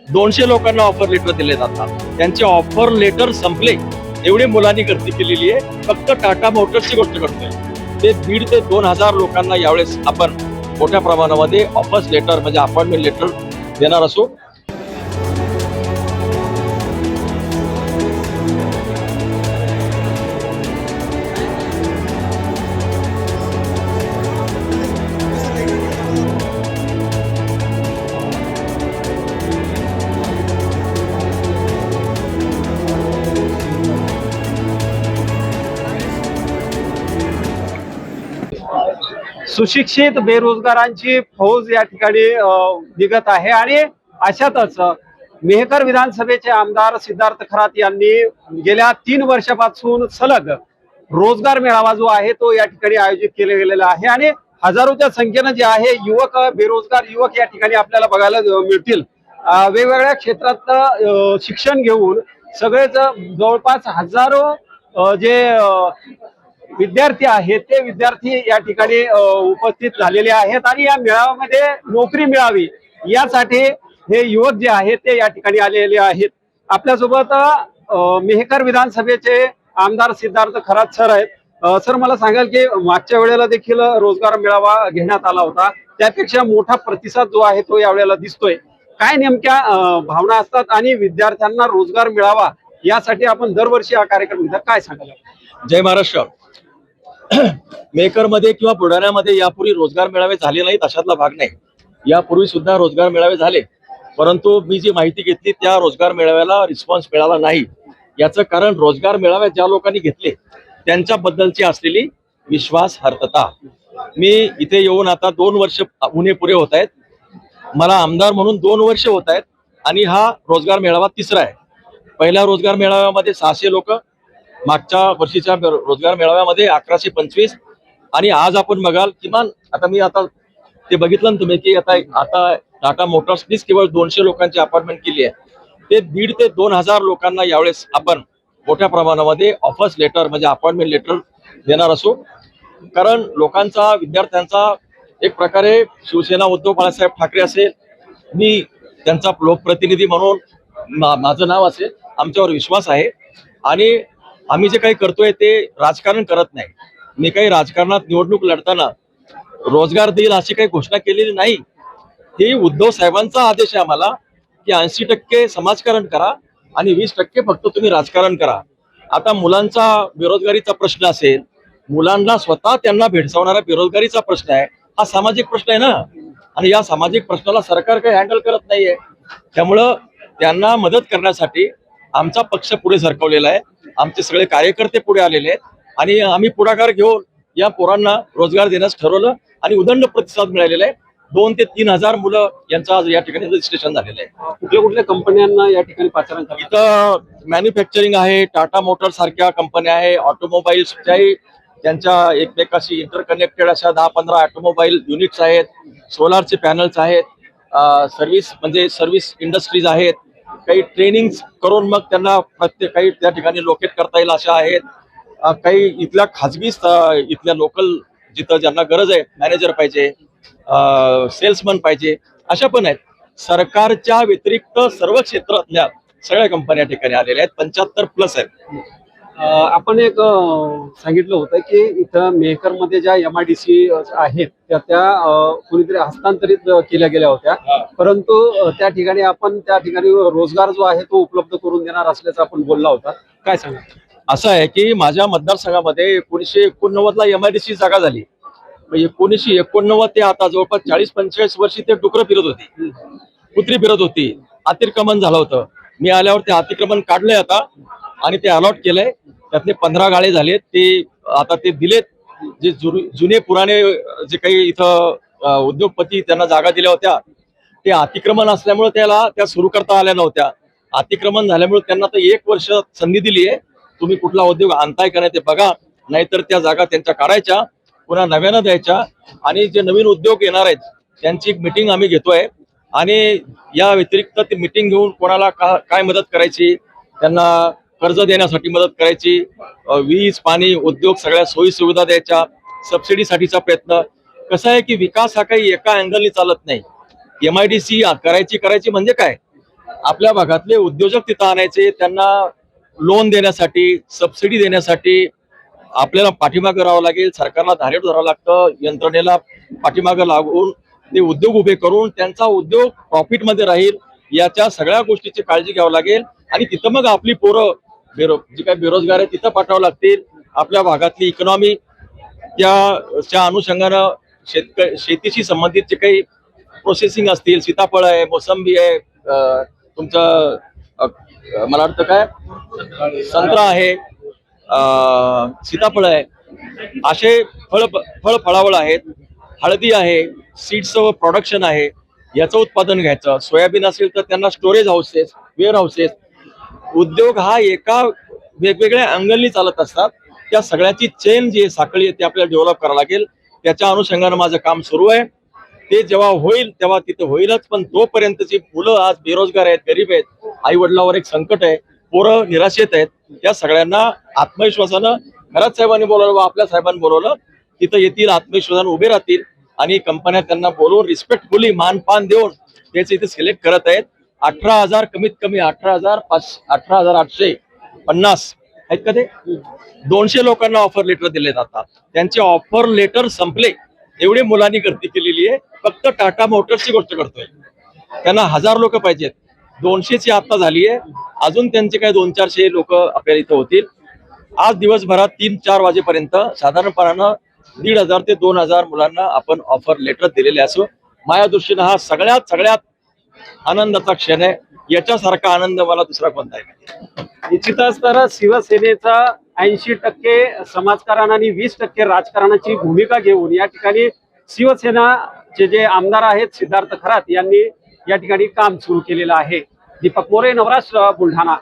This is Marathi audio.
200 लोकांना ऑफर लेटर दिले जातात. त्यांचे ऑफर लेटर संपले एवढी मुलांनी गर्दी केलेली आहे. फक्त टाटा मोटर्सची गोष्ट करतोय. ते 1,500 ते 2,000 लोकांना यावेळेस आपण मोठ्या प्रमाणामध्ये ऑफर्स लेटर म्हणजे अपॉइंटमेंट लेटर देणार असो. सुशिक्षित बेरोजगारांची फौज या ठिकाणी निघत आहे आणि अशातच मेहकर विधानसभेचे आमदार सिद्धार्थ खरात यांनी गेल्या 3 वर्षापासून सलग रोजगार मेळावा जो आहे तो या ठिकाणी आयोजित केला गेलेला आहे आणि हजारोच्या संख्येनं जे आहे युवक बेरोजगार युवक या ठिकाणी आपल्याला बघायला मिळतील. वेगवेगळ्या क्षेत्रात शिक्षण घेऊन सगळेच जवळपास हजारो जे विद्यार्थी आहेत ते विद्यार्थी या ठिकाणी उपस्थित झालेले आहेत आणि या मेळाव्यामध्ये नोकरी मिळावी यासाठी हे युवक जे आहेत ते या ठिकाणी आलेले आहेत. आपल्यासोबत मेहकर विधानसभेचे आमदार सिद्धार्थ खरात सर आहेत. सर, मला सांगाल की मागच्या वेळेला देखील रोजगार मेळावा घेण्यात आला होता, त्यापेक्षा मोठा प्रतिसाद जो आहे तो यावेळेला दिसतोय. काय नेमक्या भावना असतात आणि विद्यार्थ्यांना रोजगार मिळावा यासाठी आपण दरवर्षी हा कार्यक्रम घेतात, काय सांगाल? जय महाराष्ट्र. मेहकरमध्ये किंवा बुलढाण्यामध्ये यापूर्वी रोजगार मेळावे झाले नाहीत अशातला भाग नाही. यापूर्वी सुद्धा रोजगार मेळावे झाले, परंतु मी जी माहिती घेतली त्या रोजगार मेळाव्याला रिस्पॉन्स मिळाला नाही. याचं कारण रोजगार मेळावे ज्या लोकांनी घेतले त्यांच्याबद्दलची असलेली विश्वासार्हता. मी इथे येऊन आता 2 वर्ष उणे पुरे होत आहेत. मला आमदार म्हणून 2 वर्ष होत आहेत आणि हा रोजगार मेळावा तिसरा आहे. पहिल्या रोजगार मेळाव्यामध्ये 600 लोक, मागच्या वर्षीच्या रोजगार मेळाव्यामध्ये 1125 आणि आज आपण बघाल किमान आता मी आता ते बघितलं ना तुम्ही की आता टाटा मोटर्सनीच केवळ 200 लोकांची अपॉइंटमेंट केली आहे. ते 1,500 ते 2,000 लोकांना यावेळेस आपण मोठ्या प्रमाणामध्ये ऑफर्स लेटर म्हणजे अपॉइंटमेंट लेटर देणार असो. कारण लोकांचा विद्यार्थ्यांचा एक प्रकारे शिवसेना उद्धव बाळासाहेब ठाकरे असेल, मी त्यांचा लोकप्रतिनिधी म्हणून माझं नाव असेल, आमच्यावर विश्वास आहे आणि आम्ही जे काही करतोय ते राजकारण करत नाही. मी काही राजकारणात निवडणूक लढताना रोजगार देईल अशी काही घोषणा केलेली नाही. ही उद्धव साहेबांचा आदेश आहे आम्हाला की 80% समाजकारण करा आणि 20% फक्त तुम्ही राजकारण करा. आता मुलांचा बेरोजगारीचा प्रश्न असेल, मुलांना स्वतः त्यांना भेडसावणारा बेरोजगारीचा प्रश्न आहे, हा सामाजिक प्रश्न आहे ना. आणि या सामाजिक प्रश्नाला सरकार काही हँडल करत नाहीये. त्यामुळं त्यांना मदत करण्यासाठी आमचा पक्ष पुढे सरकवलेला आहे. आमचे सगळे कार्यकर्ते पुढे आलेले आहेत आणि आम्ही पुढाकार घेऊन या पोरांना रोजगार देण्यास ठरवलं आणि उदंड प्रतिसाद मिळालेला आहे. 2,000 ते 3,000 मुलं यांचं आज या ठिकाणी रजिस्ट्रेशन झालेलं आहे. कुठल्या कुठल्या कंपन्यांना या ठिकाणी पाचारण करतात? इथं मॅन्युफॅक्चरिंग आहे, टाटा मोटर्स सारख्या कंपन्या आहे, ऑटोमोबाईल्सच्याही त्यांच्या एकमेकाशी इंटरकनेक्टेड अशा 10-15 ऑटोमोबाईल युनिट्स आहेत, सोलारचे पॅनल्स आहेत, सर्व्हिस इंडस्ट्रीज आहेत, काही ट्रेनिंग करून मग त्यांना प्रत्येक काही त्या ठिकाणी लोकेट करता येईल अशा आहेत. काही इथल्या खाजगी इथल्या लोकल जिथं ज्यांना गरज आहे, मॅनेजर पाहिजे, सेल्समन पाहिजे, अशा पण आहेत. सरकारच्या व्यतिरिक्त सर्व क्षेत्रातल्या सगळ्या कंपन्या ठिकाणी आलेल्या आहेत. 75+ आहेत. आपण एक सांगितलं होतं की इथं मेहकरमध्ये ज्या MIDC आहेत त्या कोणीतरी हस्तांतरित केल्या गेल्या होत्या, परंतु त्या ठिकाणी रोजगार जो आहे तो उपलब्ध करून देणार असल्याचं आपण बोलला होता, काय सांगा? असं आहे की माझ्या मतदारसंघामध्ये 1989ला MIDC जागा झाली. 1989 ते आता जवळपास 40-45 वर्षी ते डुकरं फिरत होती, कुत्री फिरत होती. अतिक्रमण झालं होतं. मी आल्यावर ते अतिक्रमण काढलंय आता आणि ते अलॉट केलंय. त्यातले 15 गाळे झालेत. ते आता ते दिलेत. जे जुने पुराणे जे काही इथं उद्योगपती त्यांना जागा दिल्या होत्या ते अतिक्रमण असल्यामुळे त्या सुरू करता आल्या नव्हत्या. अतिक्रमण झाल्यामुळे त्यांना तर 1 वर्ष संधी दिली आहे. तुम्ही कुठला उद्योग आणताय का नाही ते बघा, नाहीतर त्या जागा त्यांच्या काढायच्या, पुन्हा नव्यानं द्यायच्या आणि जे नवीन उद्योग येणार आहेत त्यांची एक मिटिंग आम्ही घेतोय आणि या व्यतिरिक्त ती मिटिंग घेऊन कोणाला काय मदत करायची, त्यांना कर्ज देण्यासाठी मदत करायची, वीज पाणी उद्योग सगळ्या सोयी सुविधा द्यायच्या, सबसिडीसाठीचा प्रयत्न. कसं आहे की विकास हा काही एका अँगलनी चालत नाही. MIDC करायची म्हणजे काय, आपल्या भागातले उद्योजक तिथं आणायचे, त्यांना लोन देण्यासाठी, सबसिडी देण्यासाठी आपल्याला पाठीमागं राहावं लागेल, सरकारला धारेट धरावं लागतं, यंत्रणेला पाठीमागं लागून ते उद्योग उभे करून त्यांचा उद्योग प्रॉफिटमध्ये राहील याच्या सगळ्या गोष्टीची काळजी घ्यावी लागेल. आणि तिथं मग आपली पोरं जी काही बेरोजगार आहे तिथं पाठवावं लागतील. आपल्या भागातली इकॉनॉमी त्या अनुषंगानं शेतीशी संबंधित जे काही प्रोसेसिंग असतील, सीताफळ आहे, मोसंबी आहे, तुमचं मला वाटतं काय संत्रा आहे, सीताफळ आहे, असे फळफळावळ आहेत, हळदी आहे, सीड्सचं प्रोडक्शन आहे, याचं उत्पादन घ्यायचं. सोयाबीन असेल तर त्यांना स्टोरेज हाऊसेस, वेअर हाऊसेस. उद्योग हा एका वेगवेगळ्या अँगलनी चालत असतात. त्या सगळ्याची चेन जी साखळी आहे ती आपल्याला डेव्हलप करावं लागेल. त्याच्या अनुषंगानं माझं काम सुरू आहे. ते जेव्हा होईल तेव्हा तिथं होईलच, पण तोपर्यंतची मुलं आज बेरोजगार आहेत, गरीब आहेत, आई वडिलावर एक संकट आहे, पोरं निराशेत आहेत, त्या सगळ्यांना आत्मविश्वासानं खरंच साहेबांनी बोलवलं, आपल्या साहेबांनी बोलवलं, तिथं येतील, आत्मविश्वासानं उभे राहतील आणि कंपन्या त्यांना बोलवून रिस्पेक्टफुली मानपान देऊन त्याचे इथे सिलेक्ट करत आहेत. 18,000 कमीत कमी 18,850 आहेत का ते 200 लोकांना ऑफर लेटर दिले जातात. त्यांचे ऑफर लेटर संपले, एवढी मुलांनी गर्दी केलेली आहे. फक्त टाटा मोटर्सची गोष्ट करतोय, त्यांना 1000 लोक पाहिजेत, 200ची आता झाली आहे, अजून त्यांचे काही 200-400 लोक आपल्याला इथं होतील. आज दिवसभरात 3-4 वाजेपर्यंत साधारणपणानं 1,500 ते 2,000 मुलांना आपण ऑफर लेटर दिलेले असो. माझ्या दृष्टीनं हा सगळ्यात आनंदाचा क्षण आहे. याच्यासारखा आनंद मला दुसरा कोणता आहे? निश्चितच तर शिवसेनेचा 80% समाजकारण आणि 20% राजकारणाची भूमिका घेऊन या ठिकाणी शिवसेनाचे जे आमदार आहेत सिद्धार्थ खरात यांनी या ठिकाणी काम सुरू केलेलं आहे. दीपक मोरे, नवराष्ट्र, बुलढाणा.